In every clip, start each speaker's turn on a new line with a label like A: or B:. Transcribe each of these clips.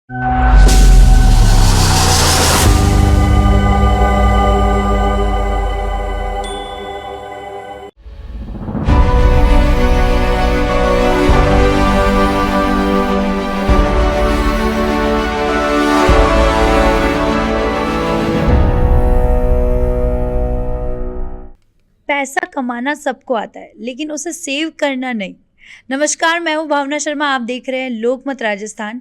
A: पैसा कमाना सबको आता है लेकिन उसे सेव करना नहीं। नमस्कार, मैं हूं भावना शर्मा। आप देख रहे हैं लोकमत राजस्थान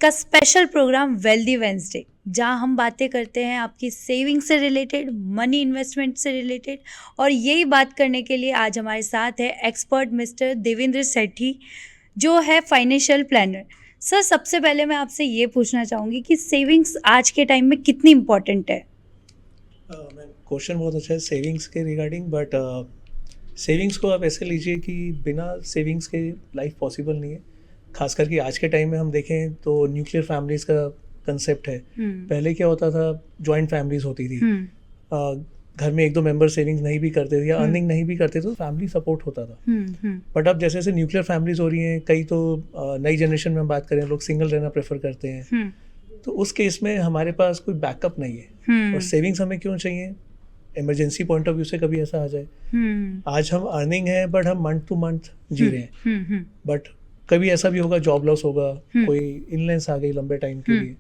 A: का स्पेशल प्रोग्राम वेल्दी वेंसडे, जहां हम बातें करते हैं आपकी सेविंग से रिलेटेड, मनी इन्वेस्टमेंट से रिलेटेड। और यही बात करने के लिए आज हमारे साथ है एक्सपर्ट मिस्टर देवेंद्र सेठी, जो है फाइनेंशियल प्लानर। सर, सबसे पहले मैं आपसे ये पूछना चाहूँगी कि सेविंग्स आज के टाइम में कितनी इम्पोर्टेंट है।
B: क्वेश्चन बहुत अच्छा है सेविंग्स के रिगार्डिंग, बट सेविंग्स को आप ऐसे लीजिए कि बिना सेविंग्स के लाइफ पॉसिबल नहीं है। खास करके आज के टाइम में हम देखें तो न्यूक्लियर फैमिलीज का कंसेप्ट है। पहले क्या होता था, जॉइंट फैमिलीज होती थी, घर में एक दो मेंबर सेविंग्स नहीं भी करते थे या अर्निंग नहीं भी करते थे तो फैमिली सपोर्ट होता था। बट अब जैसे जैसे न्यूक्लियर फैमिलीज हो रही हैं, कई तो नई जनरेशन में हम बात करें, लोग सिंगल रहना प्रेफर करते हैं। तो उस केस में हमारे पास कोई बैकअप नहीं है। और सेविंग्स हमें क्यों चाहिए? इमरजेंसी पॉइंट ऑफ व्यू से कभी ऐसा आ जाए, आज हम अर्निंग है बट हम मंथ टू मंथ जी रहे हैं, बट कभी ऐसा भी होगा, जॉब लॉस होगा, कोई इलनेस आ गई लंबे टाइम के लिए,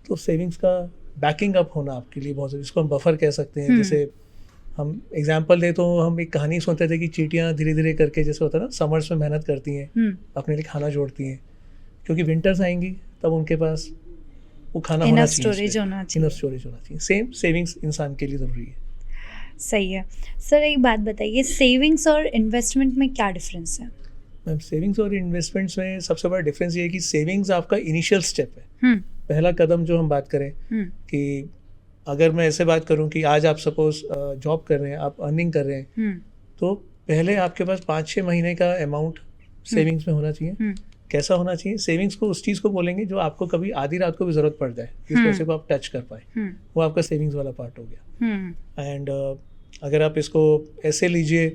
B: तो सेविंग्स का बैकिंग अप होना आपके लिए बहुत, जिसको हम बफर कह सकते हैं। जैसे हम एग्जांपल दे तो हम एक कहानी सुनते थे कि चींटियां धीरे धीरे करके, जैसे होता है ना, समर्स में मेहनत करती हैं, अपने लिए खाना जोड़ती हैं, क्योंकि विंटर्स आएंगी तब उनके पास वो खाना होना चाहिए, इनफ स्टोरेज होना चाहिए। सेम सेविंग्स इंसान के लिए ज़रूरी है।
A: सही है। सर, एक बात बताइए, सेविंग्स और इन्वेस्टमेंट में क्या डिफरेंस है?
B: मैम, सेविंग्स और इन्वेस्टमेंट्स में सबसे बड़ा डिफरेंस ये है कि सेविंग्स आपका इनिशियल स्टेप है, पहला कदम जो हम बात करें। कि अगर मैं ऐसे बात करूं कि आज आप सपोज जॉब कर रहे हैं, आप अर्निंग कर रहे हैं, तो पहले आपके पास 5-6 महीने का अमाउंट सेविंग्स में होना चाहिए। कैसा होना चाहिए? सेविंग्स को उस चीज़ को बोलेंगे जो आपको कभी आधी रात को भी ज़रूरत पड़ जाए, जिस पैसे को आप टच कर पाए, वो आपका सेविंग्स वाला पार्ट हो गया। एंड अगर आप इसको ऐसे लीजिए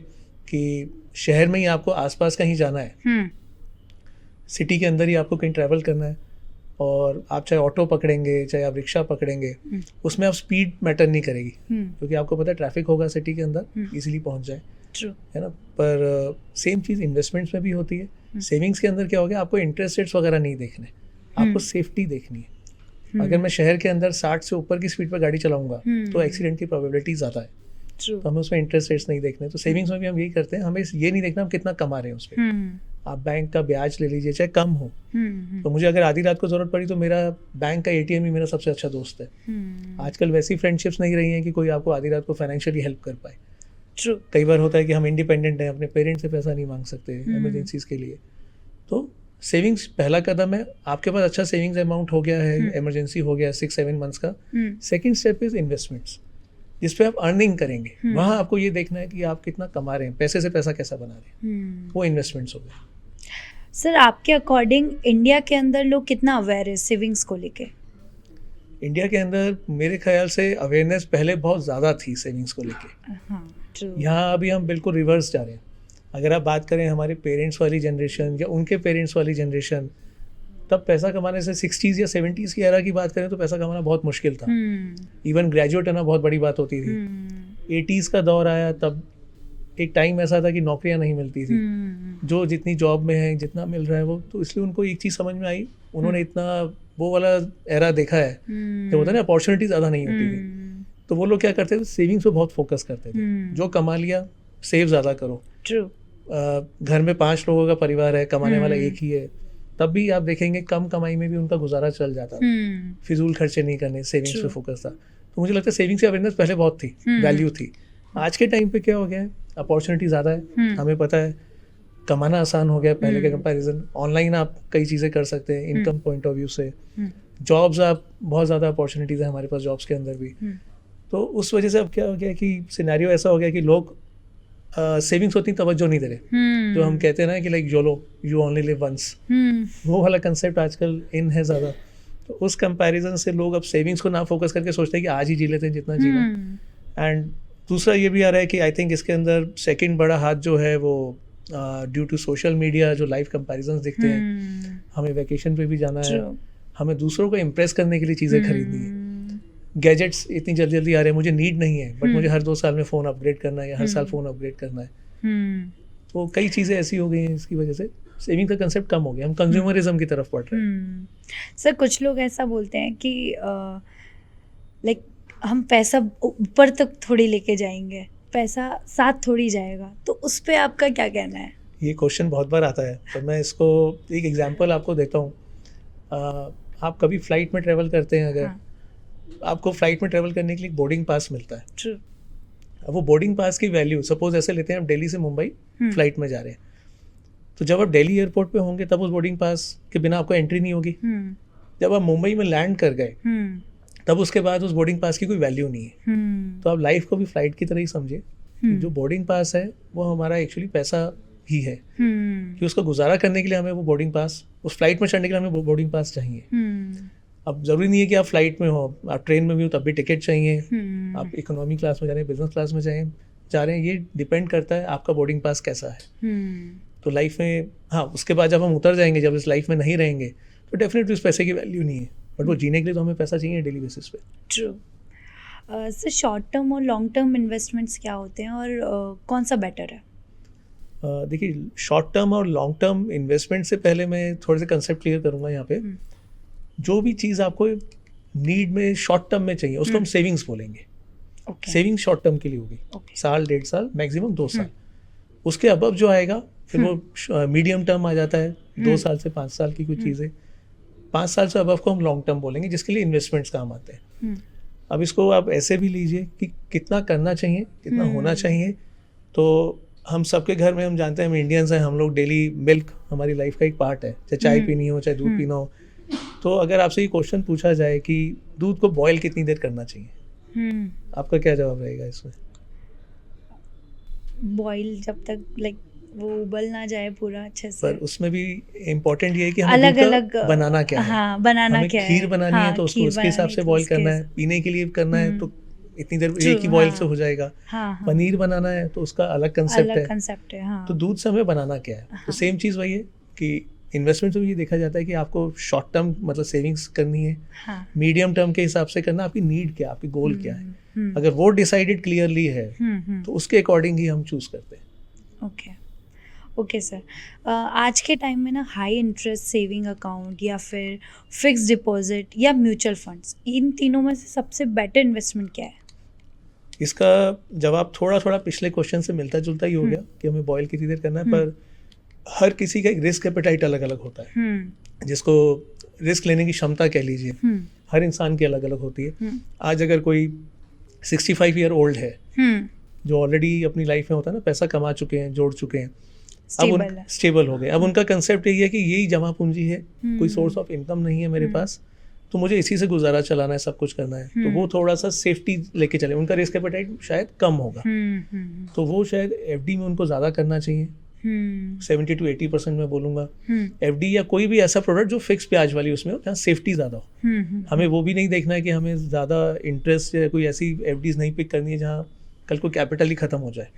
B: कि शहर में ही आपको आसपास कहीं जाना है, सिटी के अंदर ही आपको कहीं ट्रैवल करना है, और आप चाहे ऑटो पकड़ेंगे चाहे आप रिक्शा पकड़ेंगे, उसमें आप स्पीड मैटर नहीं करेगी, क्योंकि आपको पता है ट्रैफिक होगा सिटी के अंदर, इजीली पहुंच जाए, है ना। पर सेम चीज़ इन्वेस्टमेंट्स में भी होती है। सेविंग्स के अंदर क्या हो गया, आपको इंटरेस्ट रेट्स वगैरह नहीं देखने, आपको सेफ्टी देखनी है। अगर मैं शहर के अंदर 60 से ऊपर की स्पीड पर गाड़ी चलाऊंगा तो एक्सीडेंट की प्रोबेबिलिटी ज़्यादा है, तो हमें उसमें इंटरेस्ट रेट्स नहीं देखने। तो सेविंग्स में भी हम यही करते हैं, हमें ये नहीं देखना हम कितना कमा रहे हैं उस पर। आप बैंक का ब्याज ले लीजिए, चाहे कम हो, तो मुझे अगर आधी रात को जरूरत पड़ी तो मेरा बैंक का एटीएम ही मेरा सबसे अच्छा दोस्त है। आजकल वैसी फ्रेंडशिप्स नहीं रही हैं कि कोई आपको आधी रात को फाइनेंशियली हेल्प कर पाए। कई बार होता है कि हम इंडिपेंडेंट हैं, अपने पेरेंट्स से पैसा नहीं मांग सकते इमरजेंसीज के लिए। तो सेविंग्स पहला कदम है। आपके पास अच्छा सेविंग्स अमाउंट हो गया है, इमरजेंसी हो गया 6-7 मंथ्स का। सेकंड स्टेप इज इन्वेस्टमेंट्स, जिस पे आप अर्निंग करेंगे। वहाँ आपको ये देखना है कि आप कितना कमा रहे हैं, पैसे से पैसा कैसा बना रहे हैं, वो इन्वेस्टमेंट्स हो गए।
A: सर, आपके अकॉर्डिंग इंडिया के अंदर लोग कितना अवेयर है सेविंग्स को लेके?
B: इंडिया के अंदर मेरे ख्याल से अवेयरनेस पहले बहुत ज़्यादा थी सेविंग्स को लेके। यहाँ अभी हम बिल्कुल रिवर्स जा रहे हैं। अगर आप बात करें हमारे पेरेंट्स वाली जनरेशन या उनके पेरेंट्स वाली जनरेशन, तब पैसा कमाने से 60s या 70s की एरा की बात करें तो पैसा कमाना बहुत मुश्किल था। इवन ग्रेजुएट होना बहुत बड़ी बात होती थी। 80s का दौर आया, तब एक टाइम ऐसा था कि नौकरियां नहीं मिलती थी। जो जितनी जॉब में है, जितना मिल रहा है वो, तो इसलिए उनको एक चीज़ समझ में आई, उन्होंने इतना वो वाला एरा देखा है जो होता है ना, अपॉर्चुनिटी ज़्यादा नहीं होती थी। तो वो लोग क्या करते थे, सेविंग्स पे बहुत फोकस करते थे। जो कमा लिया सेव ज़्यादा करो। घर में 5 लोगों का परिवार है, कमाने वाला एक ही है, तब भी आप देखेंगे कम कमाई में भी उनका गुजारा चल जाता था। फिजूल खर्चे नहीं करने, सेविंग्स पे फोकस था। तो मुझे लगता है सेविंग्स की अवेयरनेस पहले बहुत थी, वैल्यू थी। आज के टाइम पे क्या हो गया है, अपॉर्चुनिटी ज़्यादा है, हमें पता है, कमाना आसान हो गया पहले के कंपैरिजन। ऑनलाइन आप कई चीज़ें कर सकते हैं इनकम पॉइंट ऑफ व्यू से। जॉब्स, आप बहुत ज़्यादा अपॉर्चुनिटीज़ है हमारे पास जॉब्स के अंदर भी। तो उस वजह से अब क्या हो गया कि सिनेरियो ऐसा हो गया कि लोग सेविंग्स उतनी तवज्जो नहीं दे रहे। जो हम कहते हैं ना कि like YOLO, you only live once, वो वाला कंसेप्ट आजकल इन है ज़्यादा। तो उस कंपैरिजन से लोग अब सेविंग्स को ना फोकस करके सोचते हैं कि आज ही जी लेते हैं जितना जीना। एंड दूसरा ये भी आ रहा है कि आई थिंक इसके अंदर सेकंड बड़ा हाथ जो है वो ड्यू टू सोशल मीडिया, जो लाइव कंपैरिजंस दिखते हैं, हमें वैकेशन पे भी जाना है, हमें दूसरों को इम्प्रेस करने के लिए चीज़ें खरीदनी है। गैजेट्स इतनी जल्दी जल्दी आ रहे हैं, मुझे नीड नहीं है बट मुझे हर 2 साल में फ़ोन अपग्रेड करना है या हर साल फ़ोन अपग्रेड करना है। तो कई चीज़ें ऐसी हो गई हैं इसकी वजह से सेविंग का कंसेप्ट कम हो गया, हम कंज्यूमरिज्म की तरफ बढ़ रहे हैं।
A: सर कुछ लोग ऐसा बोलते हैं कि लाइक हम पैसा ऊपर तक थोड़ी लेके जाएंगे, पैसा साथ थोड़ी जाएगा, तो उस पे आपका क्या कहना है?
B: ये क्वेश्चन बहुत बार आता है, तो मैं इसको एक एग्जांपल आपको देता हूँ। आप कभी फ्लाइट में ट्रैवल करते हैं, अगर आपको फ्लाइट में ट्रैवल करने के लिए बोर्डिंग पास मिलता है।
A: ट्रू।
B: अब वो बोर्डिंग पास की वैल्यू, सपोज ऐसे लेते हैं आप दिल्ली से मुंबई फ्लाइट में जा रहे हैं, तो जब आप दिल्ली एयरपोर्ट पे होंगे तब उस बोर्डिंग पास के बिना आपको एंट्री नहीं होगी। जब आप मुंबई में लैंड कर गए तब उसके बाद उस बोर्डिंग पास की कोई वैल्यू नहीं है। तो आप लाइफ को भी फ्लाइट की तरह ही समझिए, जो बोर्डिंग पास है वो हमारा एक्चुअली पैसा ही है, कि उसका गुजारा करने के लिए हमें वो बोर्डिंग पास, उस फ्लाइट में चढ़ने के लिए हमें वो बोर्डिंग पास चाहिए। अब ज़रूरी नहीं है कि आप फ्लाइट में हो, आप ट्रेन में भी हो तब भी टिकट चाहिए, आप इकोनॉमी क्लास में जा रहे हैं, बिजनेस क्लास में जा रहे हैं, ये डिपेंड करता है आपका बोर्डिंग पास कैसा है। तो लाइफ में हाँ, उसके बाद जब हम उतर जाएंगे, जब इस लाइफ में नहीं रहेंगे, तो डेफिनेटली उस पैसे की वैल्यू नहीं है, बट वो जीने के लिए तो हमें पैसा चाहिए डेली बेसिस पे।
A: ट्रू। सर शॉर्ट टर्म और लॉन्ग टर्म इन्वेस्टमेंट्स क्या होते हैं और कौन सा बेटर है?
B: देखिए, शॉर्ट टर्म और लॉन्ग टर्म इन्वेस्टमेंट से पहले मैं थोड़े से कंसेप्ट क्लियर करूंगा यहाँ पे। जो भी चीज़ आपको नीड में शॉर्ट टर्म में चाहिए उसको हम सेविंग्स बोलेंगे। सेविंग शॉर्ट टर्म के लिए होगी, साल 1.5 साल, मैक्सिमम 2 साल। उसके अबव जो आएगा फिर वो मीडियम टर्म आ जाता है, 2 साल से 5 साल की कुछ चीज़ें। 5 साल से अबव को हम लॉन्ग टर्म बोलेंगे, जिसके लिए इन्वेस्टमेंट्स काम आते हैं। अब इसको आप ऐसे भी लीजिए कि कितना करना चाहिए, कितना होना चाहिए। तो हम सबके घर में, हम जानते हैं, हम इंडियंस हैं, हम लोग डेली मिल्क हमारी लाइफ का एक पार्ट है, चाहे चाय पीनी हो चाहे दूध पीना हो। तो अगर आपसे ये क्वेश्चन पूछा जाए कि दूध को बॉयल कितनी देर करना चाहिए, आपका क्या जवाब रहेगा इसमें?
A: बॉयल जब तक लाइक वो उबल ना जाए पूरा अच्छे से।
B: पर उसमें भी इम्पोर्टेंट ये है कि हमें
A: अलग
B: दूध का
A: अलग
B: बनाना क्या है।
A: हाँ, बनाना
B: हमें
A: क्या है,
B: खीर बनानी है तो उसको उसके हिसाब से बॉयल करना है, पीने के लिए करना है तो इतनी देर एक ही बॉयल से हो जाएगा। पनीर बनाना है तो उसका अलग कंसेप्ट है। तो दूध से हमें बनाना क्या है। तो सेम चीज़ वही है कि इन्वेस्टमेंट में ये देखा जाता है कि आपको शॉर्ट टर्म मतलब सेविंग्स करनी है, मीडियम टर्म के हिसाब से करना, आपकी नीड क्या है, आपकी गोल क्या है। अगर वो डिसाइडेड क्लियरली है तो उसके अकॉर्डिंग ही हम चूज करते हैं।
A: ओके सर, आज के टाइम में ना हाई इंटरेस्ट सेविंग अकाउंट या फिर फिक्स डिपॉजिट या म्यूचुअल फंड्स, इन तीनों में से सबसे बेटर इन्वेस्टमेंट क्या है?
B: इसका जवाब थोड़ा थोड़ा पिछले क्वेश्चन से मिलता जुलता ही हो गया कि हमें बॉयल कितनी देर करना है, पर हर किसी का एक रिस्क एपेटाइट अलग अलग होता है, जिसको रिस्क लेने की क्षमता कह लीजिए, हर इंसान की अलग अलग होती है। आज अगर कोई 65 ईयर ओल्ड है जो ऑलरेडी अपनी लाइफ में होता है ना, पैसा कमा चुके हैं, जोड़ चुके हैं, अब स्टेबल हो गए, अब उनका कंसेप्ट यही है कि यही जमा पूंजी है, कोई सोर्स ऑफ इनकम नहीं है मेरे पास, तो मुझे इसी से गुजारा चलाना है, सब कुछ करना है। तो वो थोड़ा सा सेफ्टी लेके चले, उनका रिस्क एपेटाइट शायद कम होगा, तो वो शायद एफडी में उनको ज़्यादा करना चाहिए। 70 to 80% मैं बोलूँगा एफडी या कोई भी ऐसा प्रोडक्ट जो फिक्स ब्याज वाली उसमें हो, जहाँ सेफ्टी ज़्यादा हो। हमें वो भी नहीं देखना है कि हमें ज़्यादा इंटरेस्ट या कोई ऐसी एफडीज नहीं पिक करनी है जहाँ कल को कैपिटल ही खत्म हो जाए।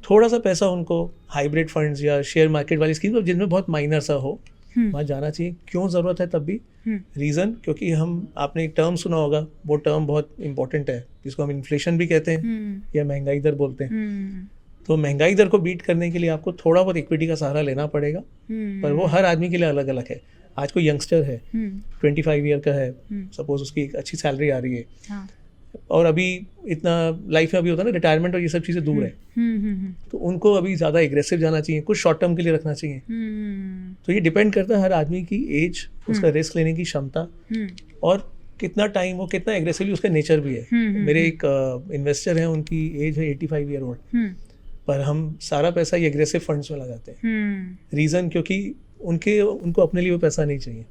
B: थोड़ा सा पैसा उनको हाइब्रिड फंड्स या शेयर मार्केट वाली स्कीम जिनमें बहुत माइनर सा हो, वहाँ जाना चाहिए। क्यों ज़रूरत है तब भी रीज़न, क्योंकि आपने एक टर्म सुना होगा, वो टर्म बहुत इंपॉर्टेंट है, जिसको हम इन्फ्लेशन भी कहते हैं या महंगाई दर बोलते हैं। तो महंगाई दर को बीट करने के लिए आपको थोड़ा बहुत इक्विटी का सहारा लेना पड़ेगा, पर वो हर आदमी के लिए अलग अलग है। आज कोई यंगस्टर है, 25 ईयर का है, सपोज उसकी एक अच्छी सैलरी आ रही है, और अभी इतना लाइफ में अभी होता है ना, रिटायरमेंट और ये सब चीज़ें दूर है, तो उनको अभी ज़्यादा एग्रेसिव जाना चाहिए, कुछ शॉर्ट टर्म के लिए रखना चाहिए। तो ये डिपेंड करता है हर आदमी की एज, उसका रिस्क लेने की क्षमता, और कितना टाइम वो कितना एग्रेसिवली, उसका नेचर भी है। मेरे एक इन्वेस्टर हैं, उनकी एज है 85 ईयर ओल्ड, पर हम सारा पैसा ये एग्रेसिव फंड्स में लगाते हैं। रीज़न क्योंकि उनको अपने लिए वो पैसा नहीं चाहिए,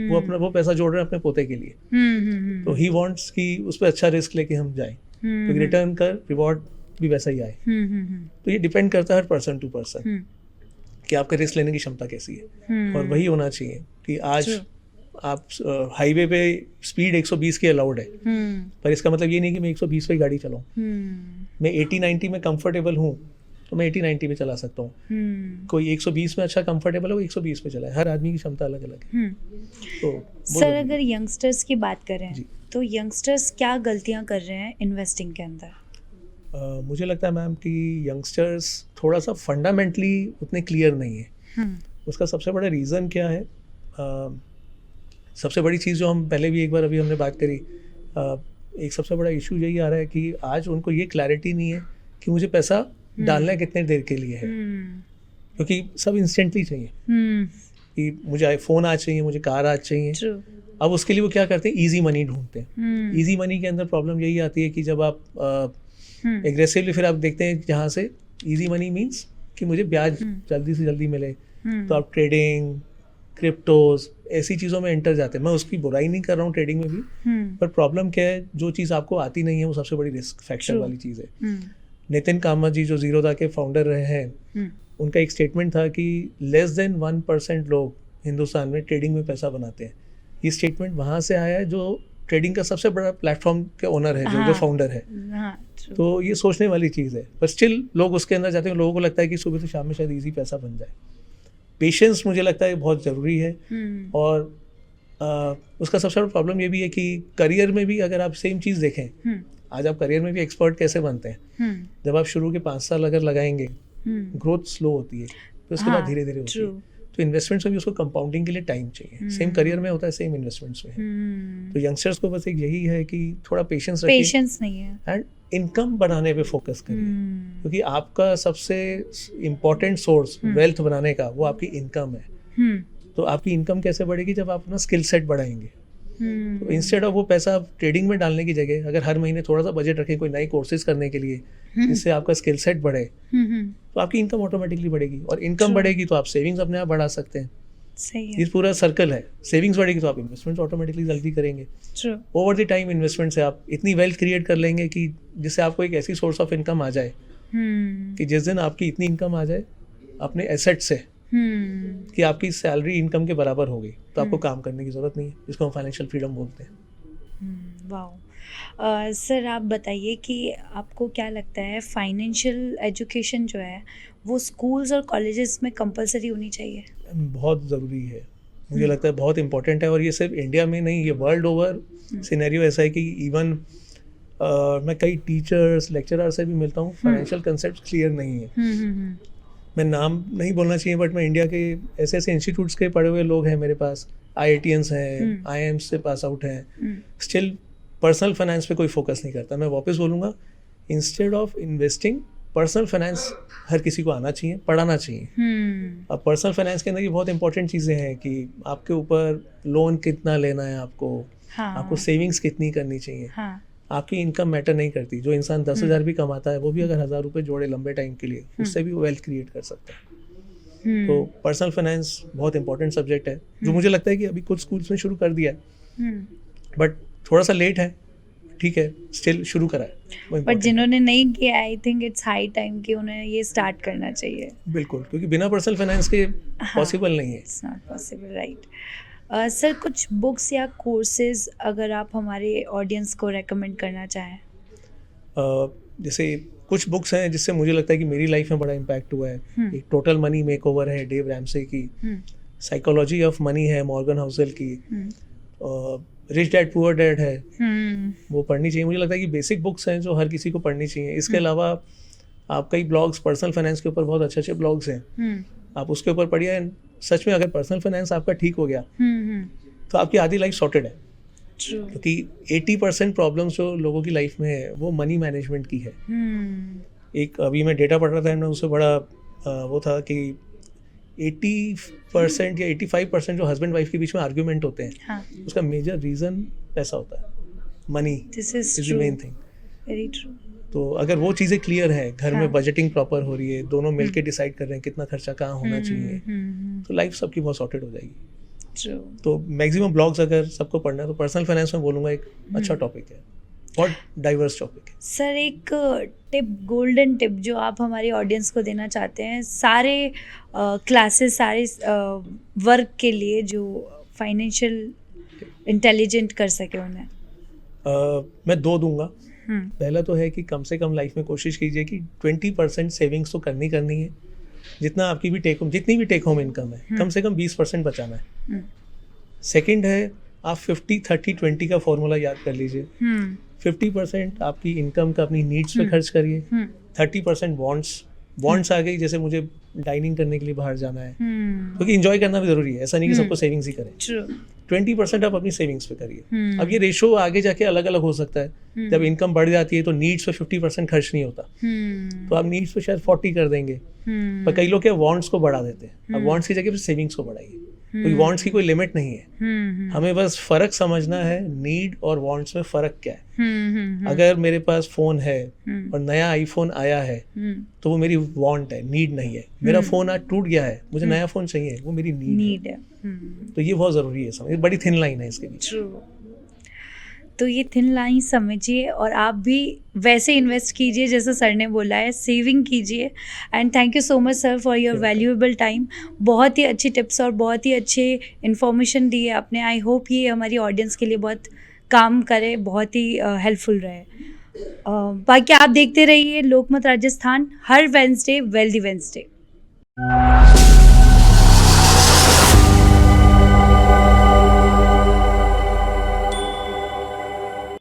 B: वो पैसा जोड़ रहे हैं अपने पोते के लिए। तो ही वांट्स कि उस पर अच्छा रिस्क लेके हम जाएं, तो रिटर्न का रिवॉर्ड भी वैसा ही आए। तो ये डिपेंड करता है हर पर्सन टू पर्सन कि आपका रिस्क लेने की क्षमता कैसी है, और वही होना चाहिए कि आज आप हाईवे पे स्पीड 120 की अलाउड है, पर इसका मतलब ये नहीं कि मैं 120 पे गाड़ी चलाऊं। मैं 80-90 में कंफर्टेबल हूँ, तो मैं 80-90 पे चला सकता हूँ। कोई 120 में अच्छा कंफर्टेबल है, वो 120 पे चलाए। हर आदमी की क्षमता अलग अलग है। तो
A: सर अगर यंगस्टर्स की बात करें
B: जी।
A: तो यंगस्टर्स क्या गलतियां कर रहे हैं इन्वेस्टिंग के अंदर?
B: मुझे लगता है मैम कि यंगस्टर्स थोड़ा सा फंडामेंटली उतने क्लियर नहीं है। उसका सबसे बड़ा रीज़न क्या है? सबसे बड़ी चीज़ जो हम पहले भी एक बार अभी हमने बात करी, एक सबसे बड़ा इशू यही आ रहा है कि आज उनको ये क्लैरिटी नहीं है कि मुझे पैसा डालना कितने देर के लिए है, क्योंकि सब इंस्टेंटली चाहिए कि मुझे आईफोन आज चाहिए, मुझे कार आज चाहिए।
A: True.
B: अब उसके लिए वो क्या करते हैं? इजी मनी ढूंढते हैं। इजी मनी के अंदर प्रॉब्लम यही आती है कि जब आप एग्रेसिवली फिर आप देखते हैं जहाँ से इजी मनी मीन्स कि मुझे ब्याज जल्दी से जल्दी मिले, तो आप ट्रेडिंग, क्रिप्टोज ऐसी चीज़ों में एंटर जाते हैं। मैं उसकी बुराई नहीं कर रहा हूँ ट्रेडिंग में भी, पर प्रॉब्लम क्या है, जो चीज़ आपको आती नहीं है वो सबसे बड़ी रिस्क फैक्टर वाली चीज़ है। नितिन कामत जी जो जीरोधा के फाउंडर रहे हैं, उनका एक स्टेटमेंट था कि लेस देन 1% लोग हिंदुस्तान में ट्रेडिंग में पैसा बनाते हैं। ये स्टेटमेंट वहाँ से आया है जो ट्रेडिंग का सबसे बड़ा प्लेटफॉर्म के ओनर है, जो फाउंडर है। तो ये सोचने वाली चीज़ है, पर स्टिल लोग उसके अंदर जाते हैं। लोगों को लगता है कि सुबह से शाम में शायद इजी पैसा बन जाए। पेशेंस मुझे लगता है बहुत ज़रूरी है। और उसका सबसे बड़ा प्रॉब्लम ये भी है कि करियर में भी अगर आप सेम चीज़ देखें, आज आप करियर में भी एक्सपर्ट कैसे बनते हैं? जब आप शुरू के 5 साल अगर लगाएंगे, ग्रोथ स्लो होती है, तो उसके बाद धीरे धीरे होती है। तो इन्वेस्टमेंट्स में भी उसको कंपाउंडिंग के लिए टाइम चाहिए। सेम करियर में होता है, सेम इन्वेस्टमेंट्स में है। तो यंगस्टर्स को बस एक यही है कि थोड़ा पेशेंस रखिए,
A: पेशेंस नहीं है,
B: एंड इनकम बढ़ाने पे फोकस करिए, क्योंकि आपका सबसे इम्पोर्टेंट सोर्स वेल्थ बनाने का वो आपकी इनकम है। तो आपकी इनकम कैसे बढ़ेगी? जब आप अपना स्किल सेट बढ़ाएंगे। तो इंस्टेड ऑफ वो पैसा आप ट्रेडिंग में डालने की जगह अगर हर महीने थोड़ा सा बजट रखें कोई नई कोर्सेज करने के लिए, जिससे आपका स्किल सेट बढ़े, तो आपकी इनकम ऑटोमेटिकली बढ़ेगी। और इनकम बढ़ेगी तो आप सेविंग्स अपने आप बढ़ा सकते हैं।
A: सही है।
B: ये पूरा सर्कल है। सेविंग्स बढ़ेगी तो आप इन्वेस्टमेंट्स ऑटोमेटिकली जल्दी करेंगे। ओवर द टाइम इन्वेस्टमेंट से आप इतनी वेल्थ क्रिएट कर लेंगे कि जिससे आपको एक ऐसी सोर्स ऑफ इनकम आ जाए कि जिस दिन आपकी इतनी इनकम आ जाए अपने एसेट से कि आपकी सैलरी इनकम के बराबर हो गई, तो आपको काम करने की ज़रूरत नहीं है, जिसको हम फाइनेंशियल फ्रीडम बोलते हैं।
A: वाह। सर आप बताइए कि आपको क्या लगता है फाइनेंशियल एजुकेशन जो है वो स्कूल्स और कॉलेजेस में कंपलसरी होनी चाहिए?
B: बहुत ज़रूरी है, मुझे लगता है बहुत इंपॉर्टेंट है। और ये सिर्फ इंडिया में नहीं, ये वर्ल्ड ओवर सिनेरियो ऐसा है कि इवन मैं कई टीचर्स लेक्चरर से भी मिलता हूँ, फाइनेंशियल कंसेप्ट क्लियर नहीं है। मैं नाम नहीं बोलना चाहिए, बट मैं इंडिया के ऐसे ऐसे इंस्टीट्यूट्स के पढ़े हुए लोग हैं मेरे पास, IITians हैं, IIMs से पास आउट हैं, स्टिल पर्सनल फाइनेंस पे कोई फोकस नहीं करता। मैं वापस बोलूँगा, instead of investing, personal finance हर किसी को आना चाहिए, पढ़ाना चाहिए। अब पर्सनल फाइनेंस के अंदर ये बहुत इंपॉर्टेंट चीज़ें हैं कि आपके ऊपर लोन कितना लेना है आपको सेविंग्स कितनी करनी चाहिए। आपकी इनकम मैटर नहीं करती। जो इंसान 10,000 भी कमाता है, वो भी अगर 1,000 रुपये जोड़े लंबे टाइम के लिए, उससे भी वो वेल्थ क्रिएट कर सकता है। तो पर्सनल फाइनेंस बहुत इंपॉर्टेंट सब्जेक्ट है, जो मुझे लगता है कि अभी कुछ स्कूल्स में शुरू कर दिया है, बट थोड़ा सा लेट है, ठीक है, स्टिल शुरू करा है।
A: बट जिन्होंने नहीं किया, I think it's high time कि उन्हें ये स्टार्ट करना चाहिए।
B: बिल्कुल, क्योंकि बिना पर्सनल फाइनेंस के पॉसिबल नहीं है।
A: It's not possible, right. Sir कुछ बुक्स या कोर्सेज अगर आप हमारे ऑडियंस को रेकमेंड करना चाहें?
B: जैसे कुछ बुक्स हैं जिससे मुझे लगता है कि मेरी लाइफ में बड़ा इम्पैक्ट हुआ है। एक टोटल मनी मेकओवर है डेव रैमसे की, साइकोलॉजी ऑफ मनी है मॉर्गन हाउसेल की, रिच डैड पुअर डैड है, वो पढ़नी चाहिए। मुझे लगता है कि बेसिक बुक्स हैं जो हर किसी को पढ़नी चाहिए। इसके अलावा आप कई ब्लॉग्स पर्सनल फाइनेंस के ऊपर बहुत अच्छे अच्छे ब्लॉग्स हैं, आप उसके ऊपर पढ़िए। सच में अगर पर्सनल फाइनेंस आपका ठीक हो गया तो आपकी आधी लाइफ सॉर्टेड है, क्योंकि 80% प्रॉब्लम्स जो लोगों की लाइफ में है वो मनी मैनेजमेंट की है। एक अभी मैं डेटा पढ़ रहा था, उससे बड़ा वो था कि 80% या 85% जो हस्बैंड वाइफ के बीच में आर्ग्यूमेंट होते हैं, उसका मेजर रीज़न पैसा होता है, money is the main thing.
A: Very true.
B: तो अगर वो चीज़ें क्लियर है, घर में बजटिंग प्रॉपर हो रही है, दोनों मिलके डिसाइड कर रहे हैं कितना खर्चा कहाँ होना चाहिए, तो लाइफ सबकी बहुत सॉर्टेड हो जाएगी। तो मैक्सिमम ब्लॉग्स अगर सबको पढ़ना है तो पर्सनल फाइनेंस में बोलूँगा एक अच्छा टॉपिक है, बहुत डाइवर्स टॉपिक है।
A: सर एक टिप, गोल्डन टिप जो आप हमारी ऑडियंस को देना चाहते हैं, सारे क्लासेस, सारे वर्क के लिए जो फाइनेंशियल इंटेलिजेंट कर सके उन्हें?
B: मैं 2 दूंगा। पहला तो है कि कम से कम लाइफ में कोशिश कीजिए कि 20% सेविंग्स तो करनी है। जितना आपकी भी जितनी भी टेक होम इनकम है कम से कम 20% बचाना है। सेकंड है आप 50-30-20 का फॉर्मूला याद कर लीजिए। 50% आपकी इनकम का अपनी नीड्स पे खर्च करिए, 30% वॉन्ट्स आ गई, जैसे मुझे डाइनिंग करने के लिए बाहर जाना है, क्योंकि एंजॉय करना भी जरूरी है, ऐसा नहीं कि सबको सेविंग्स ही करें। 20% आप अपनी सेविंग्स पे करिए। अब ये रेशो आगे जाके अलग अलग हो सकता है। जब इनकम बढ़ जाती है तो नीड्स पे 50% खर्च नहीं होता, तो आप नीड्स पे शायद 40 कर देंगे। पर कई लोग क्या वांट्स को बढ़ा देते हैं। अब वांट्स की जगह पे सेविंग्स को बढ़ाइए। कोई वांट्स की कोई लिमिट नहीं है। हमें बस फर्क समझना है, नीड और वांट्स में फर्क क्या है। अगर मेरे पास फोन है और नया आईफोन आया है तो वो मेरी वांट है, नीड नहीं है। मेरा फोन आज टूट गया है, मुझे नया फोन चाहिए, वो मेरी नीड है। तो ये बहुत जरूरी है समझ, बड़ी थिन लाइन है इसके बीच।
A: तो ये थिन लाइन समझिए और आप भी वैसे इन्वेस्ट कीजिए जैसे सर ने बोला है, सेविंग कीजिए। And thank you so much sir for your valuable time. बहुत ही अच्छी टिप्स और बहुत ही अच्छे इन्फॉर्मेशन दी है आपने। आई होप ये हमारी ऑडियंस के लिए बहुत काम करे, बहुत ही हेल्पफुल रहे। बाकी आप देखते रहिए लोकमत राजस्थान, हर वेडनेसडे वेल्दी वेडनेसडे।